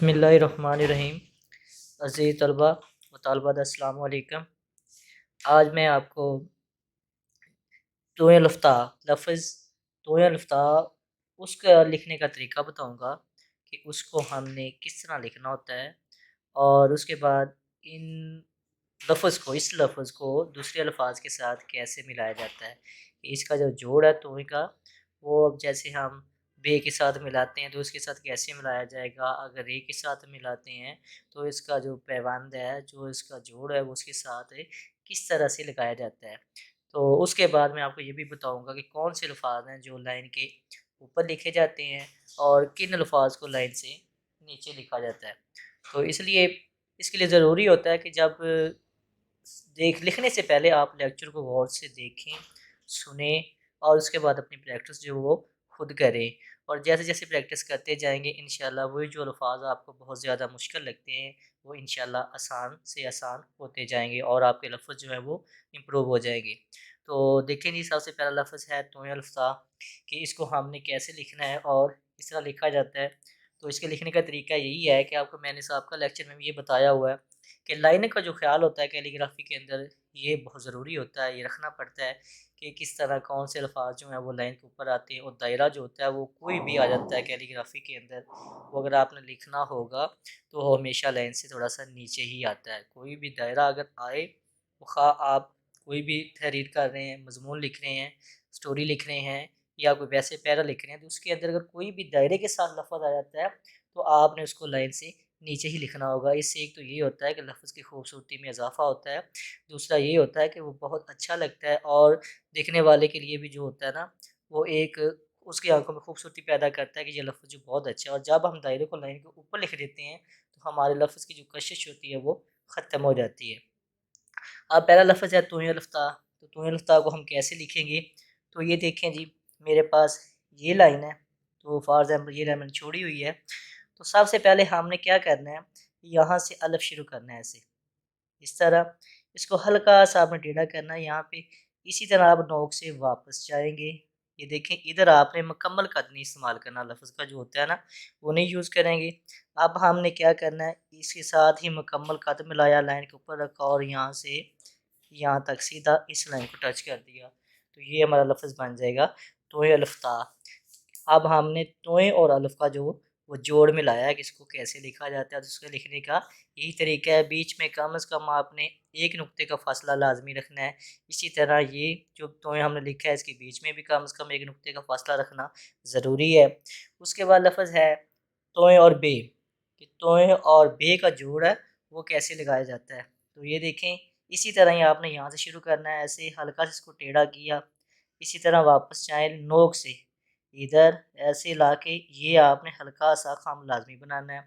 बिस्मिल्लाहिर्रहमानिर्रहीम। अज़ीज़ तलबा व तालिबात, अस्सलामु अलैकुम। आज मैं आपको तोय लफ्ता लफ़्ज़ तोय लफ्ता उसका लिखने का तरीका बताऊँगा कि उसको हमने किस तरह लिखना होता है, और उसके बाद इस लफ़्ज़ को दूसरे अल्फ़ाज के साथ कैसे मिलाया जाता है। इसका जो जोड़ है तोय का, वो अब जैसे हम बे के साथ मिलाते हैं तो उसके साथ कैसे मिलाया जाएगा, अगर रे के साथ मिलाते हैं तो इसका जो पैबंद है, जो इसका जोड़ है, वो उसके साथ किस तरह से लगाया जाता है। तो उसके बाद मैं आपको ये भी बताऊँगा कि कौन से अल्फ़ाज हैं जो लाइन के ऊपर लिखे जाते हैं और किन अल्फ़ाज को लाइन से नीचे लिखा जाता है। तो इसलिए इसके लिए ज़रूरी होता है कि जब लिखने से पहले आप लेक्चर को गौर से देखें, सुनें और उसके बाद अपनी प्रैक्टिस जो वो खुद करें। और जैसे-जैसे प्रैक्टिस करते जाएँगे इंशाल्लाह वही जो अल्फ़ाज आपको बहुत ज़्यादा मुश्किल लगते हैं, वो इंशाल्लाह आसान से आसान होते जाएँगे और आपके लफ़्ज़ जो है वो इम्प्रूव हो जाएँगे। तो देखें जी, सबसे पहला लफ़्ज़ है तोय अल्फ़्ज़ा, कि इसको हमने कैसे लिखना है और किस तरह लिखा जाता है। तो इसके लिखने का तरीका यही है कि आपको मैंने सबका लेक्चर में भी ये बताया हुआ है कि लाइन का जो ख़्याल होता है कैलीग्राफ़ी के अंदर, ये बहुत ज़रूरी होता है, ये रखना पड़ता है कि किस तरह कौन से अल्फ़ाज जो हैं वो लाइन के ऊपर आते हैं, और दायरा जो होता है वो कोई भी आ जाता है कैलीग्राफ़ी के अंदर। वो अगर आपने लिखना होगा तो वो हमेशा लाइन से थोड़ा-सा नीचे ही आता है। कोई भी दायरा अगर आए, वो ख़्वा आप कोई भी तहरीर कर रहे हैं, मज़मून लिख रहे हैं, स्टोरी लिख रहे हैं या कोई वैसे पैरा लिख रहे हैं, तो उसके अंदर अगर कोई भी दायरे के साथ लफ़्ज़ आ जाता है तो आपने उसको लाइन से नीचे ही लिखना होगा। इससे एक तो ये होता है कि लफ़्ज़ की खूबसूरती में इज़ाफ़ा होता है, दूसरा ये होता है कि वो बहुत अच्छा लगता है और देखने वाले के लिए भी जो होता है ना, वो एक उसकी आँखों में खूबसूरती पैदा करता है कि ये लफ़्ज़ जो बहुत अच्छा है। और जब हम दायरे को लाइन के ऊपर लिख देते हैं तो हमारे लफ़्ज़ की जो कशिश होती है वो ख़त्म हो जाती है। अब पहला लफ़्ज़ है तोय अल्फ़्ता। तो तोय अल्फ़्ता को हम कैसे लिखेंगे? तो ये देखें जी, मेरे पास ये लाइन है, तो फ़ॉर एग्ज़ाम्पल ये लाइन मैंने छोड़ी हुई है। तो सबसे पहले हमने क्या करना है, यहाँ से अलिफ़ शुरू करना है ऐसे, इस तरह। इसको हल्का-सा आपने टेढ़ा करना है यहाँ पे। इसी तरह आप नोक से वापस जाएँगे। ये देखें, इधर आपने मुकम्मल कद नहीं इस्तेमाल करना, लफ़्ज़ का जो होता है ना, वो नहीं यूज़ करेंगे। अब हमने क्या करना है, इसके साथ ही मुकम्मल कद मिलाया, लाइन के ऊपर रखा और यहाँ से यहाँ तक सीधा इस लाइन को टच कर दिया। तो ये हमारा लफ़्ज़ बन जाएगा तोय अल्फ़्ता। अब हमने तोय और अलिफ का जो वो जोड़ मिलाया है कि इसको कैसे लिखा जाता है, तो उसके लिखने का यही तरीका है। बीच में कम से कम आपने एक नुक्ते का फासला लाजमी रखना है। इसी तरह ये जो तोय हमने लिखा है, इसके बीच में भी कम से कम एक नुक्ते का फासला रखना ज़रूरी है। उसके बाद लफ्ज़ है तोय और बे, कि तोय और बे का जोड़ है वो कैसे लगाया जाता है। तो ये देखें, इसी तरह ही आपने यहाँ से शुरू करना है, ऐसे हल्का से इसको टेढ़ा किया, इसी तरह वापस जाए नोक से इधर ऐसे लाके ये आपने हल्का सा खम लाजमी बनाना है।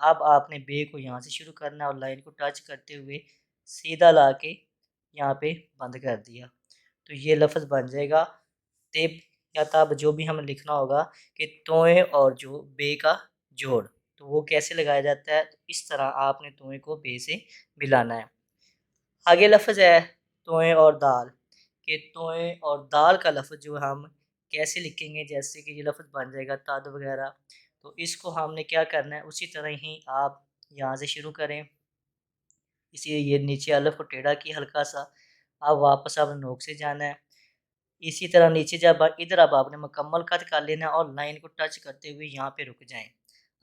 अब आपने बे को यहाँ से शुरू करना है और लाइन को टच करते हुए सीधा लाके यहाँ पे बंद कर दिया। तो ये लफ्ज़ बन जाएगा तिब या तब, जो भी हमें लिखना होगा कि तोय और जो बे का जोड़। तो वो कैसे लगाया जाता है, तो इस तरह आपने तोय को बे से मिलाना है। आगे लफ्ज़ है तोय और दाल, कि तोय और दाल का लफ्ज़ जो हम कैसे लिखेंगे, जैसे कि ये लफ्ज़ बन जाएगा तद वगैरह। तो इसको हमने क्या करना है, उसी तरह ही आप यहाँ से शुरू करें, इसी ये नीचे अलिफ को टेढ़ा किया हल्का सा। अब वापस आपने नोक से जाना है, इसी तरह नीचे जब इधर अब आपने मुकम्मल कट कर लेना है और लाइन को टच करते हुए यहाँ पे रुक जाएँ।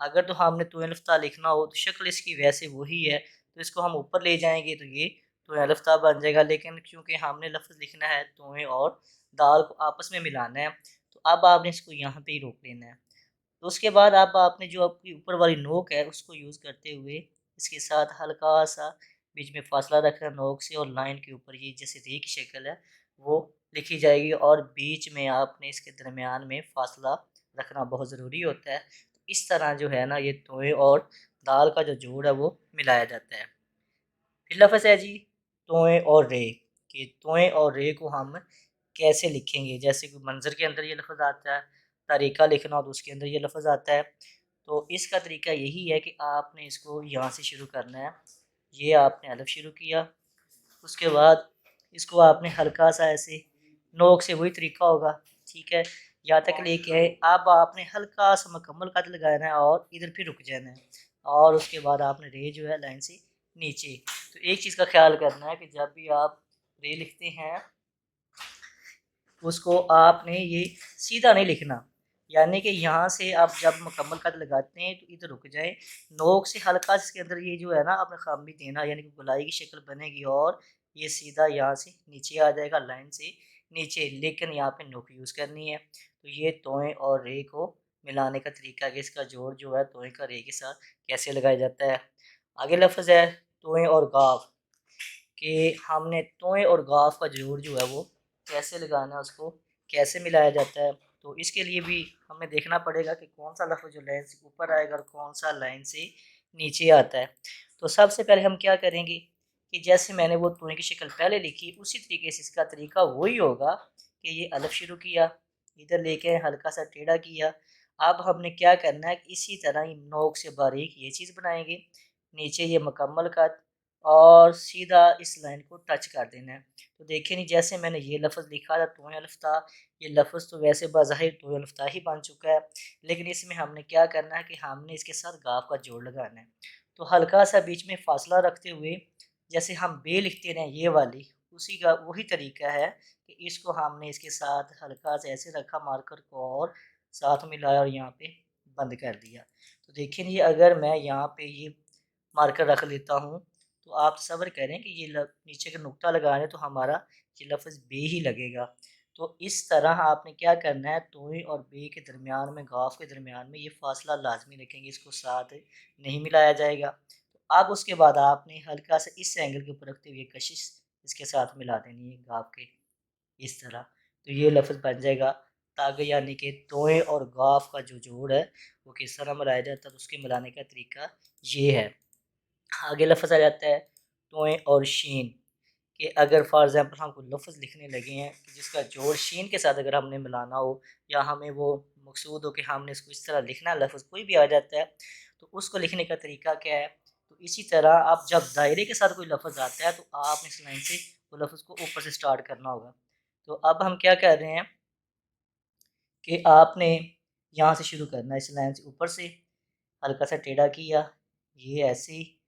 अगर तो हमने तोय अलिफ़्ता लिखना हो तो शक्ल इसकी वैसे वही है, तो इसको हम ऊपर ले जाएँगे तो ये तोय अलिफ़्ता बन जाएगा। लेकिन क्योंकि हमने लफ्ज़ लिखना है तोय और दाल को आपस में मिलाना है, तो अब आपने इसको यहाँ पे ही रोक लेना है। तो उसके बाद अब आपने जो आपकी ऊपर वाली नोक है उसको यूज़ करते हुए इसके साथ हल्का-सा बीच में फ़ासला रखना नोक से, और लाइन के ऊपर ये जैसे री की शक्ल है वो लिखी जाएगी, और बीच में आपने इसके दरमियान में फ़ासला रखना बहुत ज़रूरी होता है। तो इस तरह जो है ना, ये तोय और दाल का जो जोड़ है वो मिलाया जाता है। फिर लफ्ज़ है जी तोय और रे, कि तोय और रे को हम कैसे लिखेंगे। जैसे कि मंज़र के अंदर ये लफ्ज़ आता है, तरीका लिखना हो तो उसके अंदर ये लफ्ज़ आता है। तो इसका तरीका यही है कि आपने इसको यहाँ से शुरू करना है। ये आपने अलिफ शुरू किया, उसके बाद इसको आपने हल्का-सा ऐसे नोक से, वही तरीका होगा, ठीक है? यहाँ तक लेके आए, अब आपने हल्का-सा मुकम्मल कद लगाना है और इधर फिर रुक जाना है। और उसके बाद आपने रे जो है लाइन से नीचे। तो एक चीज़ का ख्याल करना है कि जब भी आप रे लिखते हैं उसको आपने ये सीधा नहीं लिखना, यानी कि यहाँ से आप जब मुकम्मल कट लगाते हैं तो इधर रुक जाए, नोक से हल्का इसके अंदर ये जो है ना आपने खामी देना, यानी कि गोलाई की शक्ल बनेगी और ये सीधा यहाँ से नीचे आ जाएगा लाइन से नीचे, लेकिन यहाँ पे नोक यूज़ करनी है। तो ये तोएं और रे को मिलाने का तरीका है कि इसका जोड़ जो है तोएं का रे के साथ कैसे लगाया जाता है। आगे लफ्ज़ है तोएं और गाफ, कि हमने तोएं और गाफ का जोड़ जो है वो कैसे लगाना है, उसको कैसे मिलाया जाता है। तो इसके लिए भी हमें देखना पड़ेगा कि कौन सा लफ्ज़ जो लाइन से ऊपर आएगा और कौन सा लाइन से नीचे आता है। तो सबसे पहले हम क्या करेंगे कि जैसे मैंने वो तोएं की शक्ल पहले लिखी, उसी तरीके से इसका तरीका वही होगा कि ये अलफ शुरू किया, इधर लेके हल्का सा टेढ़ा किया। अब हमने क्या करना है कि इसी तरह ही नोक से बारीक ये चीज़ बनाएंगे, नीचे ये मुकम्मल कट और सीधा इस लाइन को टच कर देना है। तो देखिए नहीं, जैसे मैंने ये लफ्ज़ लिखा था तोएं अलिफ था, ये लफ्ज़ तो वैसे बज़ाहिर तोएं अलिफ था ही बन चुका है, लेकिन इसमें हमने क्या करना है कि हमने इसके साथ गाफ का जोड़ लगाना है। तो हल्का सा बीच में फ़ासला रखते हुए जैसे हम बे लिखते हैं ये वाली, उसी का वही तरीका है कि इसको हमने इसके साथ हल्का सा ऐसे रखा मार्कर को और साथ मिलाया और यहाँ पे बंद कर दिया। तो देखिए ये अगर मैं यहाँ पे ये मार्कर रख लेता हूँ तो आप सब्र करें कि ये नीचे का नुक्ता लगा रहे तो हमारा ये लफ्ज़ बे ही लगेगा। तो इस तरह आपने क्या करना है, तोएं और बे के दरमियान में, गाफ के दरमियान में ये फासला लाजमी रखेंगे, इसको साथ नहीं मिलाया जाएगा। तो अब उसके बाद आपने हल्का सा इस एंगल के ऊपर रखते हुए कशिश इसके साथ मिला देनी है गाफ के, इस तरह। तो ये लफ्ज़ बन जाएगा तागे, यानी कि तोएं और गाफ का जो जोड़ है वो किस तरह मिलाया जाता है, तो उसके मिलाने का तरीका ये है। आगे लफ्ज़ आ जाता है तोएं और शीन, कि अगर फॉर एग्ज़ाम्पल हम कोई लफ्ज़ लिखने लगे हैं कि जिसका जोड़ शीन के साथ अगर हमने मिलाना हो, या हमें वो मकसूद हो कि हमने इसको इस तरह लिखना है, लफ्ज़ कोई भी आ जाता है तो उसको लिखने का तरीका क्या है। तो इसी तरह आप जब दायरे के साथ कोई लफ्ज़ आता है तो आपने इस लाइन से वो लफ्ज़ को ऊपर से स्टार्ट करना होगा। तो अब हम क्या कर रहे हैं कि आपने यहाँ से शुरू करना है, इस लाइन से ऊपर से हल्का सा टेढ़ा किया, ये ऐसे ही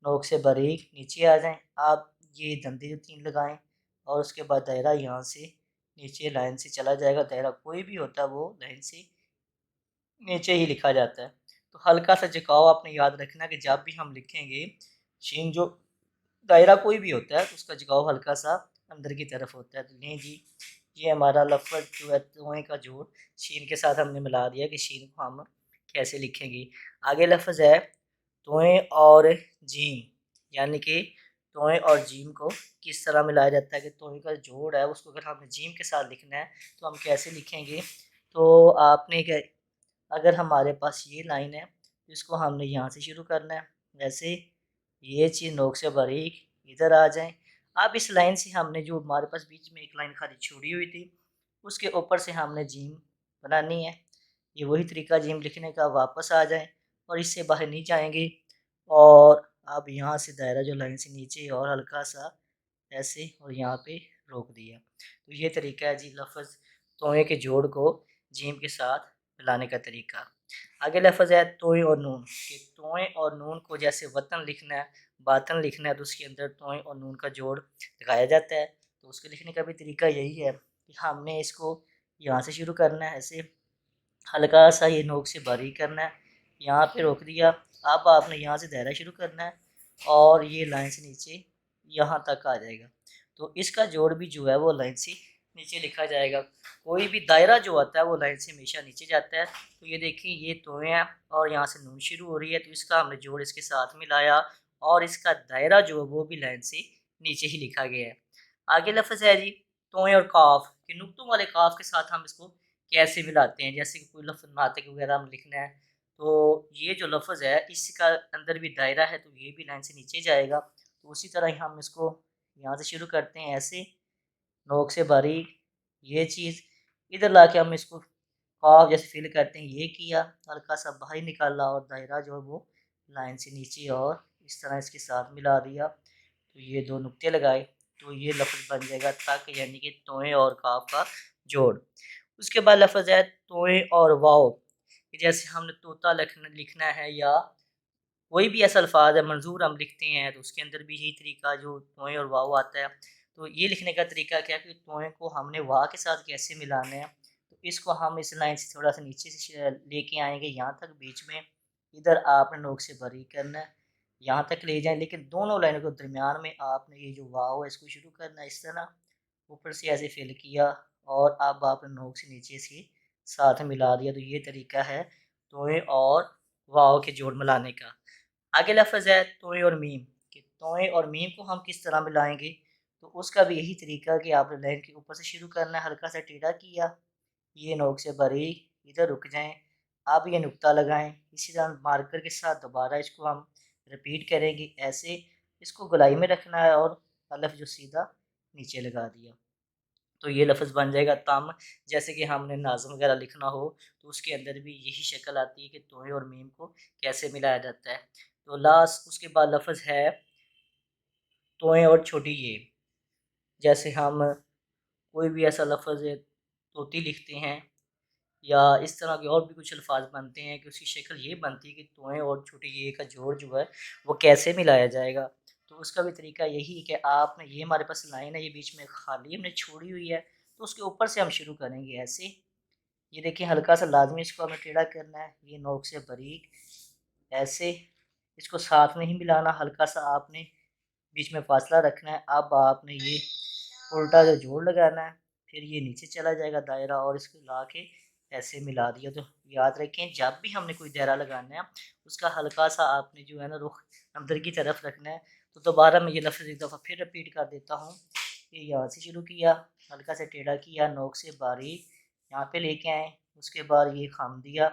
नोक से बारीक नीचे आ जाएं। आप ये धंधे जो 3 लगाएं और उसके बाद दायरा यहाँ से नीचे लाइन से चला जाएगा। दायरा कोई भी होता है वो लाइन से नीचे ही लिखा जाता है। तो हल्का सा झुकाव आपने याद रखना कि जब भी हम लिखेंगे शीन, जो दायरा कोई भी होता है तो उसका झुकाव हल्का सा अंदर की तरफ होता है। तो लें जी, ये हमारा लफ्ज़ जो है तोएं का जोड़ शीन के साथ हमने मिला दिया कि शीन को हम कैसे लिखेंगे। आगे लफ्ज़ है तोएं और जीम, यानी कि तोएं और जीम को किस तरह मिलाया जाता है, कि तोएं का जोड़ है उसको अगर हमें जीम के साथ लिखना है तो हम कैसे लिखेंगे। तो आपने क्या, अगर हमारे पास ये लाइन है तो इसको हमने यहाँ से शुरू करना है, वैसे ये चीज़ नोक से बारीक इधर आ जाए। अब इस लाइन से हमने जो हमारे पास बीच में एक लाइन खाली छोड़ी हुई थी उसके ऊपर से हमने जीम बनानी है। ये वही तरीका जिम लिखने का, वापस आ जाएं और इससे बाहर नहीं जाएंगे और अब यहाँ से दायरा जो लाइन से नीचे और हल्का सा ऐसे और यहाँ पे रोक दिया। तो ये तरीका है जी लफ्ज़ तोएं के जोड़ को जीम के साथ मिलाने का तरीका। आगे लफ्ज़ है तोएं और नून, कि तोएं और नून को जैसे वतन लिखना है, बातन लिखना है, तो उसके अंदर तोएं और नून का जोड़ लगाया जाता है। तो उसके लिखने का भी तरीका यही है कि हमने इसको यहाँ से शुरू करना है, ऐसे हल्का सा ये नोक से बारीक करना है, यहाँ पे रोक दिया। अब आपने यहाँ से दायरा शुरू करना है और ये लाइन से नीचे यहाँ तक आ जाएगा। तो इसका जोड़ भी जो है वो लाइन से नीचे लिखा जाएगा। कोई भी दायरा जो आता है वो लाइन से हमेशा नीचे जाता है। तो ये देखिए ये तोएं हैं और यहाँ से नून शुरू हो रही है, तो इसका हमने जोड़ इसके साथ मिलाया और इसका दायरा जो है वो भी लाइन से नीचे ही लिखा गया है। आगे लफ्ज़ है जी तोएं और काफ, कि नुक्तों वाले काफ के साथ हम इसको कैसे मिलाते हैं। जैसे कि कोई लफ्ज़ नातिक वगैरह हम लिखना है तो ये जो लफ्ज़ है इसका अंदर भी दायरा है तो ये भी लाइन से नीचे जाएगा। तो उसी तरह ही हम इसको यहाँ से शुरू करते हैं, ऐसे नोक से बारीक ये चीज़, इधर ला के हम इसको काफ जैसे फिल करते हैं, ये किया, हल्का सा बाहर निकाला और दायरा जो है वो लाइन से नीचे और इस तरह इसके साथ मिला दिया। तो ये 2 नुक्ते लगाए तो ये लफ्ज़ बन जाएगा तक, यानी कि तोएं और काफ का जोड़। उसके बाद लफ्ज़ है तोएं और वाव, कि जैसे हमने तोता लिखना है या कोई भी ऐसा अल्फ़ाज़ है मंज़ूर हम लिखते हैं तो उसके अंदर भी यही तरीका जो तोएँ और वाव आता है। तो ये लिखने का तरीका क्या है कि तोएँ को हमने वाव के साथ कैसे मिलाना है, तो इसको हम इस लाइन से थोड़ा-सा नीचे से लेके आएँगे यहाँ तक बीच में, इधर आपने नोक से बारीक करना है, यहाँ तक ले जाएँ लेकिन दोनों लाइनों के दरमियान में आपने ये जो वाव है इसको शुरू करना है इस तरह, ऊपर से ऐसे फ़िल किया और अब आपने नोक से नीचे से साथ मिला दिया। तो ये तरीका है तोएँ और वाव के जोड़ मिलाने का। आगे लफ़्ज़ है तोएँ और मीम, कि तोएँ और मीम को हम किस तरह मिलाएँगे, तो उसका भी यही तरीका कि आपने लाइन के ऊपर से शुरू करना है, हल्का सा टेढ़ा किया, ये नोक से बारीक, इधर रुक जाएँ, अब ये नुक्ता लगाएँ, इसी तरह मार्कर के साथ दोबारा इसको हम रिपीट करेंगे ऐसे, इसको गोलाई में रखना है और अलिफ जो सीधा नीचे लगा दिया। तो ये लफ़्ज़ बन जाएगा तम, जैसे कि हमने नाज़्म वग़ैरह लिखना हो, तो उसके अंदर भी यही शक्ल आती है कि तोएँ और मीम को कैसे मिलाया जाता है। तो लास्ट उसके बाद लफ़्ज़ है तोएँ और छोटी ये, जैसे हम कोई भी ऐसा लफ़्ज़ तोती लिखते हैं या इस तरह के और भी कुछ अल्फ़ाज़ बनते हैं कि उसकी शक्ल ये बनती है कि तोएँ और छोटी ये का जोड़ जो है, वो कैसे मिलाया जाएगा। तो उसका भी तरीका यही है कि आपने ये हमारे पास लाइन है, ये बीच में खाली हमने छोड़ी हुई है, तो उसके ऊपर से हम शुरू करेंगे ऐसे। ये देखिए हल्का-सा लाज़मी इसको हमें टेढ़ा करना है, ये नोक से बारीक ऐसे, इसको साथ में ही मिलाना, हल्का-सा आपने बीच में फ़ासला रखना है। अब आपने ये उल्टा जो जोड़ लगाना है, फिर ये नीचे चला जाएगा दायरा और इसको ला के ऐसे मिला दिया। तो याद रखें जब भी हमने कोई दायरा लगाना है, उसका हल्का-सा आपने जो है ना रुख अंदर की तरफ रखना है। तो दोबारा मैं ये लफ़्ज़ एक दफ़ा फिर रिपीट कर देता हूँ, कि यहाँ से शुरू किया, हल्का सा टेढ़ा किया, नोक से बारीक यहाँ पे लेके आए, उसके बाद ये ख़म दिया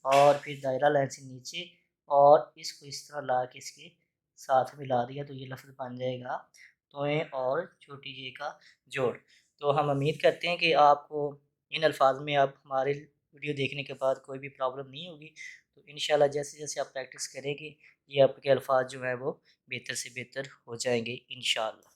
और फिर दायरा लाइन से नीचे और इसको इस तरह ला के इसके साथ मिला दिया, तो ये लफ़्ज़ बन जाएगा तोएँ और छोटी ये का जोड़। तो हम उम्मीद करते हैं कि आपको इन अल्फ़ाज़ में अब हमारे वीडियो देखने के बाद कोई भी प्रॉब्लम नहीं होगी। तो इंशाल्लाह जैसे-जैसे आप प्रैक्टिस करेंगे, ये आपके अल्फ़ाज़ जो हैं वो बेहतर से बेहतर हो जाएँगे इंशाल्लाह।